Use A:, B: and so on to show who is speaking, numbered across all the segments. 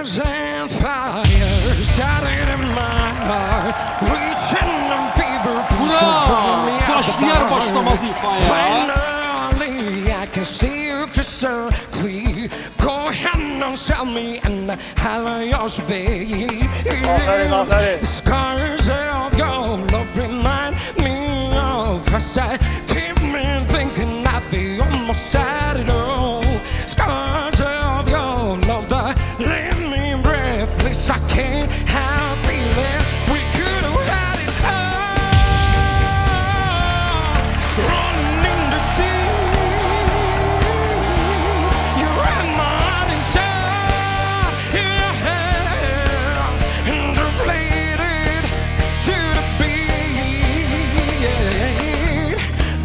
A: Scars and fire started in my heart, reaching them fever pieces, pulling me out the
B: Başlayar
A: fire.
B: başlamaz ifaya.
A: Finally, I can see you crystal clear. Go ahead and tell me, and how you should be. The scars of your love remind me of us. I keep me thinking I'd be almost sad at all. Scars of your love that leave me breathless. I can't help feeling we could have had it all. Running in the deep, you had my heart inside, yeah, and you played it to the beat.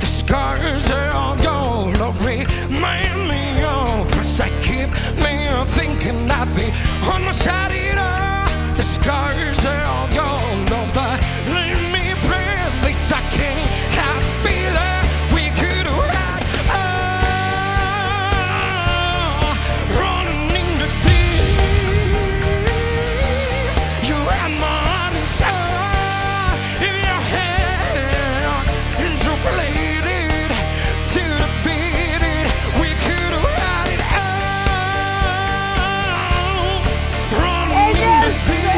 A: The scars of your love remind me of us. I keep me thinking I'd be on my side it all. The scars of your love that leave me breathless. I can't help feeling we could have had all. Running in the deep, you had my heart inside in your hand, and you played it to the beat. We could have had it all. Running in the deep,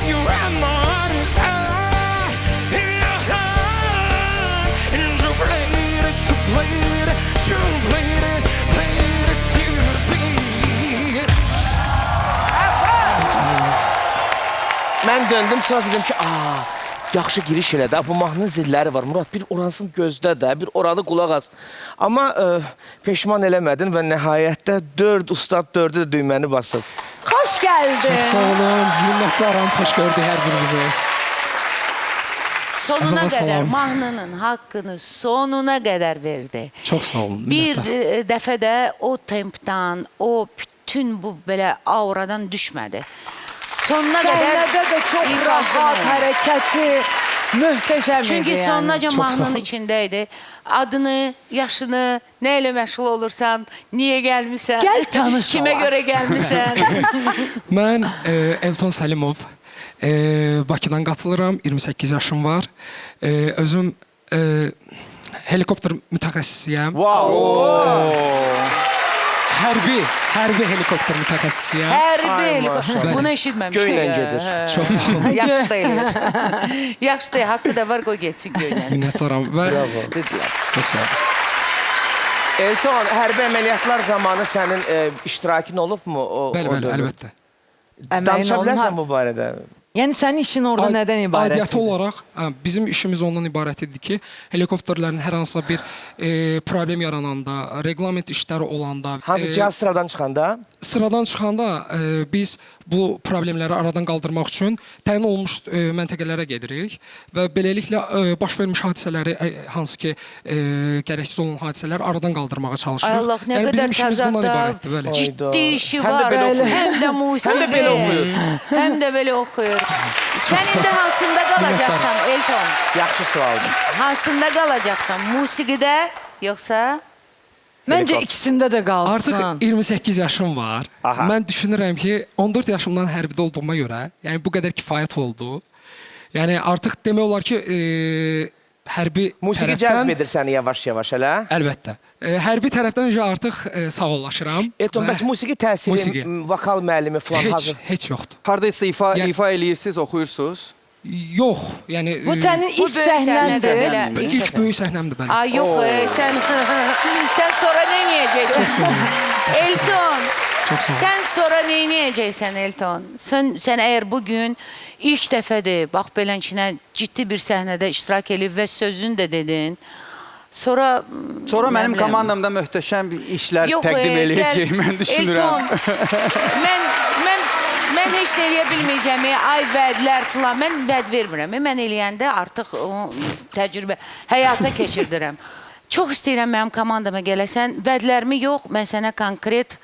A: you had my heart inside in your hand, and you played it, you played it, you played it, played it to the beat.
C: Mən döndüm, sonra dedim ki, yaxşı giriş elədi. Bu mahnının zilləri var. Murad, bir oransın gözdə də, bir oranı qulaq as. Amma peşman eləmədin və nəhayətdə 4 ustad 4'ü də düyməni basıb.
D: Hoş geldin.
B: Sağ olun, minnətdaram, xoş gördük hər birinizi.
E: Sonuna
B: Allah'a
E: kadar
B: salam.
E: mahnının hakkını sonuna kadar verdi.
B: Çox sağ olun,
E: Bir
B: minnətdar.
E: dəfədə o tempdən, o bütün bu belə auradan düşmədi. Sonuna kadar
D: Sahnede de çok
E: ifasını
D: rahat,
E: verdi.
D: hareketi muhteşem
E: Çünkü
D: idi yani.
E: sonraca
B: Çok sağ
E: mahnının
B: olun.
E: içindeydi. Adını, yaşını, neyle meşgul olursan, niye gelmişsen,
D: Gel tanış
E: kime
D: olar.
E: göre gelmişsen.
B: Mən Elton Səlimov, Bakıdan qatılıram, 28 yaşım var. Özüm helikopter mütəxəssisiyəm. Hərbi helikopter mütəxəssisiyəm.
E: Her bir
C: maşallah.
E: bunu eşitmemiştim.
C: Göylə gedir.
B: Çox sağ olun.
E: Yaxşı değil. Yaxşı değil. Hakkı da var, qoy geçsin göylə.
B: Minnətdaram və
E: Dediler.
B: çox sağ olun.
C: Elton, hərbi əməliyyatlar zamanı sənin iştirakın olubmu?
B: Bəli, əlbəttə.
C: Danışa
D: Emeğin
C: bilərsən
D: olmaz.
C: bu barədə?
D: Yani senin işin orada neden ibaret?
B: Adiyyəti olaraq bizim işimiz ondan ibarət idi ki, helikopterlərin hər hansısa bir problem yarananda, reglament işləri olanda,
C: Hansı cihaz sıradan çıxanda?
B: sıradan çıxanda biz bu problemləri aradan qaldırmaq üçün təyin olunmuş məntəqələrə gedirik və beləliklə baş vermiş hadisələri, hansı ki gərəksiz olan hadisələri aradan qaldırmağa çalışırıq.
E: Ay Allah, ne
B: Yəni
E: kadar
B: bizim işimiz bundan
E: tezatlar,
B: ibarətdir, bəli.
E: ciddi işi
C: Hem de
E: var.
C: böyle okuyor.
E: Hem de musiki.
C: Hem de böyle okuyor.
E: Hem de böyle okuyor. Sen indi hansında kalacaksan Elton?
C: Yaxşı sualdır.
E: Hansında kalacaksan? Musikide yoksa?
D: Bence ikisinde de kalsın.
B: Artıq 28 yaşım var.
C: Aha.
B: Mən düşünürəm ki, 14 yaşımdan hərbidə olduğuma görə, yəni bu qədər kifayət oldu. Yəni artıq demək olar ki, hərbi
C: Musiqi cəzb edir səni yavaş-yavaş, hələ?
B: Əlbəttə. Hərbi tərəfdən öncə artıq sağollaşıram.
C: Elton,
B: və
C: bəs musiqi təsiri,
B: Musiqi.
C: vokal müəllimi falan hazır.
B: heç yoxdur.
F: Hardaysa
B: Yəni-
F: ifa eləyirsiniz, oxuyursunuz.
B: Yox, yəni
D: Bu senin
E: Bu
D: ilk
E: böyle sahnede
D: sahnendi.
E: böyle.
B: ilk böyük səhnəmdir bəli.
E: Aa yok sen sonra ne yiyeceksin? Elton.
B: Çox sağ ol.
E: Sen sonra ne yiyeceksin Elton? Sen eğer bugün ilk dəfədir, bax beləncə ciddi bir səhnədə iştirak edib və sözünü də dedin. Sonra
F: Sonra
E: nə
F: mənim
E: bilim,
F: komandamda möhtəşəm işlər
E: Yox,
F: təqdim
E: gəl,
F: eləyəcəyim mən düşünürəm.
E: Elton, mən heç nə eləyə bilməyəcəm. Ay vədlər filan. Mən vəd vermirəm. Mən eləyəndə artıq o təcrübə həyata keçirdirəm. Çox istəyirəm mənim komandama gələsən. Vədlərimi yox, mən sənə konkret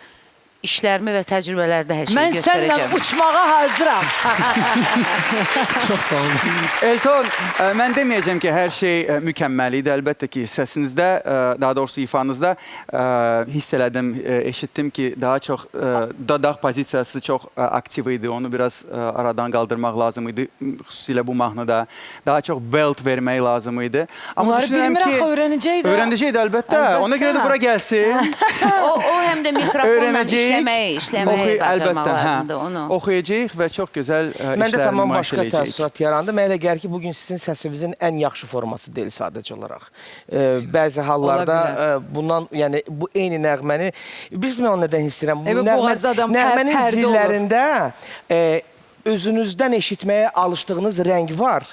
E: işlərimi və təcrübələrdə hər şeyi
D: Mən səninlə
E: göstərəcəm.
D: uçmağa hazıram.
B: Çox sağ olun.
F: Elton, mən deməyəcəm ki, hər şey mükəmməl idi. Əlbəttə ki, səsinizdə, daha doğrusu ifanızda hiss elədim, eşitdim ki, daha çox dodaq pozisiyası çox aktiv idi. Onu biraz aradan qaldırmaq lazım idi. Xüsusilə bu mahnıda. Daha çox belt vermək lazım idi. Amma
D: Bunları
F: düşünürəm
D: bilmirəm,
F: ki,
D: öyrənəcək də.
F: öyrənəcəkdi əlbəttə. Ona görə də bura gəlsin.
E: O həm də mikrofonla
F: Öyrənəcəyik.
E: işləməyi bacarmaq
F: Əlbəttə,
E: lazımdır onu.
F: Oxuyacağıq və çox gözəl
C: Məndə
F: işlər
C: tamam
F: nümayiş
C: başqa
F: edəcəyik.
C: təəssürat yarandı. Mənə elə gəlir ki, bugün sizin səsinizin ən yaxşı forması deyil sadəcə olaraq. Bəzi hallarda bundan, yəni bu eyni nəğməni, bilirsiniz mən onu nədən hiss edirəm?
D: Evet, boğazda adam
C: Nəğmənin
D: pərdə olur.
C: zillərində özünüzdən eşitməyə alışdığınız rəng var.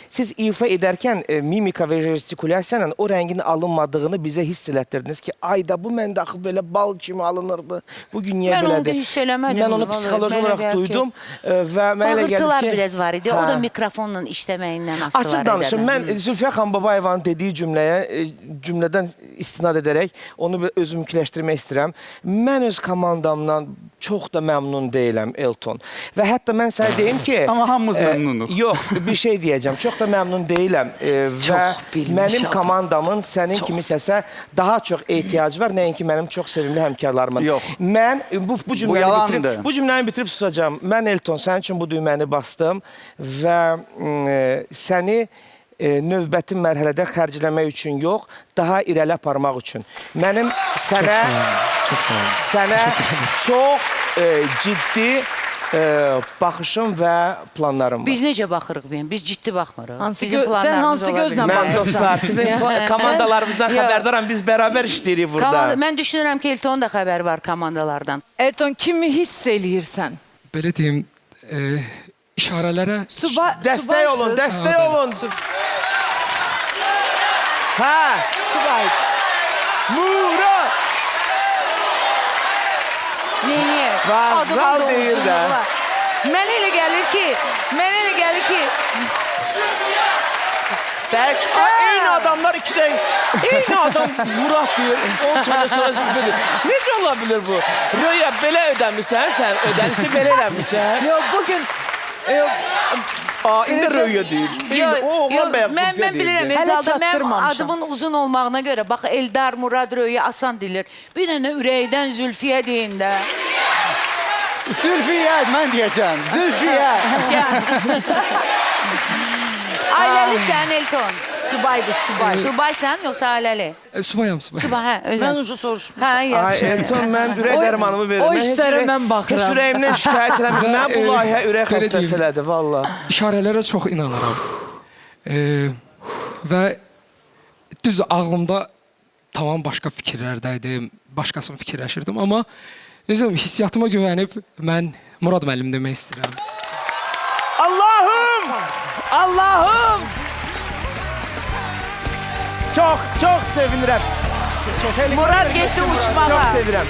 C: Siz ifa edərkən mimika və gestikulyasiya ilə o rəngin alınmadığını bizə hiss elətdirdiniz ki, ayda bu məndə axı belə bal kimi alınırdı. Bugün niyə
E: Mən onu
C: belədir?
E: hiss eləmədim.
C: Mən onu
E: Vallahi,
C: psixoloji
E: mənə
C: olaraq
E: gəlir ki,
C: duydum və mənə elə gəlir
E: Bağırtılar
C: ki...
E: biraz var idi. O
C: Hə.
E: da mikrofonla işləməyindən asılı
C: Açıq danışım, mən Zülfiyə Xanbabayevanın dediyi cümlədən istinad edərək onu özümküləşdirmək istəyirəm. Mən öz komandamdan çox da məmnun deyiləm, Elton. Və hətta mən sənə deyim ki...
F: Amma hamımız məmnunuq.
C: Yox, bir şey deyəcəm. Çox da məmnun deyiləm. Və
D: bilmiş
C: mənim
D: adam.
C: komandamın sənin kimi səsə daha çox ehtiyacı var, nəinki mənim çox sevimli həmkarlarımın.
F: Yox.
C: Mən bu cümləni
F: yalandır.
C: bitirib, bu cümləni bitirib susacağam. Mən Elton, sənin üçün bu düyməni bastım və səni növbəti mərhələdə xərcləmək üçün yox, daha irəli aparmaq üçün. Mənim sənə çox ciddi baxışım və planlarım var.
E: Biz necə baxırıq ben? Biz ciddi baxmırıq.
D: Hansı
E: Bizim
D: sən
E: planlarımız
D: hansı
E: ola
D: gözlə
E: bilər.
C: Mən dostlar, sizin komandalarımızdan
E: Yox.
C: xəbərdaram. Biz bərabər işləyirik burada.
E: Mən düşünürəm ki, Elton'un da xəbəri var komandalardan.
D: Elton, kimi hiss eləyirsən?
B: Belə deyim, işarələrə
C: Dəstək olun, dəstək olun. Hə,
D: Subay.
C: Murat.
E: Niyə?
C: Vazal deyir də.
E: Mənə elə gəlir ki, Bəlkə
C: Eyni adamlar ikide, eyni adam Murat diyor, 10 sene sonra Zülfü diyor. Necə ola bilir bu? Röya belə ödəmişsən, sən ödənişi belə eləmişsən.
D: Yok, bugün...
C: İndi Röya deyir. O oğlan bəyək
E: mən
C: Zülfiyə
E: bilirəm,
C: deyir.
D: Hələ
E: Ezalda mən
D: çatdırmamışam.
E: adımın uzun olmağına görə, bax Eldar, Murad, Röya asan dilir. Bir dənə ürəkdən Zülfiyə deyin də.
F: Zülfiyə, mən deyəcəm. Zülfiyə.
E: Ailəli sən Elton.
D: Subaydı, subay.
E: Subaysan yoxsa ailəli?
B: Subayam.
E: Subay, hə,
D: Ben
E: özüm.
D: ucu soruşmuşum.
E: Hə,
C: Ay
E: yaxşı.
C: Elton, mən ürək
D: O-
C: dərmanımı verirəm.
D: o işlərə mən baxıram.
C: Heç ürəyimdən şikayət eləmirəm. Mən bu layihə ürək
B: belə deyim.
C: xəstəsi elədi, valla.
B: İşarələrə çox inanıram. Və düz ağlımda tamam başqa fikirlərdə idim, başqasını fikirləşirdim, amma necə hissiyatıma güvənib mən Murad müəllim demək istəyirəm.
C: Allahım! Allahım! Çok sevinirəm.
E: Murad getdi uçmağa.
C: Çok sevinirəm.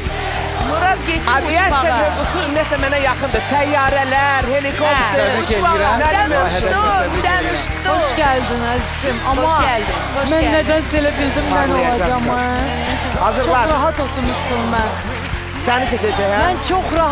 E: Murad getdi
C: Aviasiya
E: uçmağa.
C: mövzusu ümumiyyətlə mənə yaxındır. Təyyarələr, helikopter,
E: Hə,
C: uçmalar.
E: Sen
C: Nə
E: uçtun, sen uçtun.
D: Hoş geldin azizim. Ama
E: Hoş geldin, hoş
D: ben
E: geldin.
D: nedense öyle bildim ben
C: Parlayacağım
D: olacağım.
C: sen.
D: Ha. Çok
C: Hazırlar.
D: rahat oturmuştum ben.
C: Səni seçəcək, hə?
D: Ben çok rahat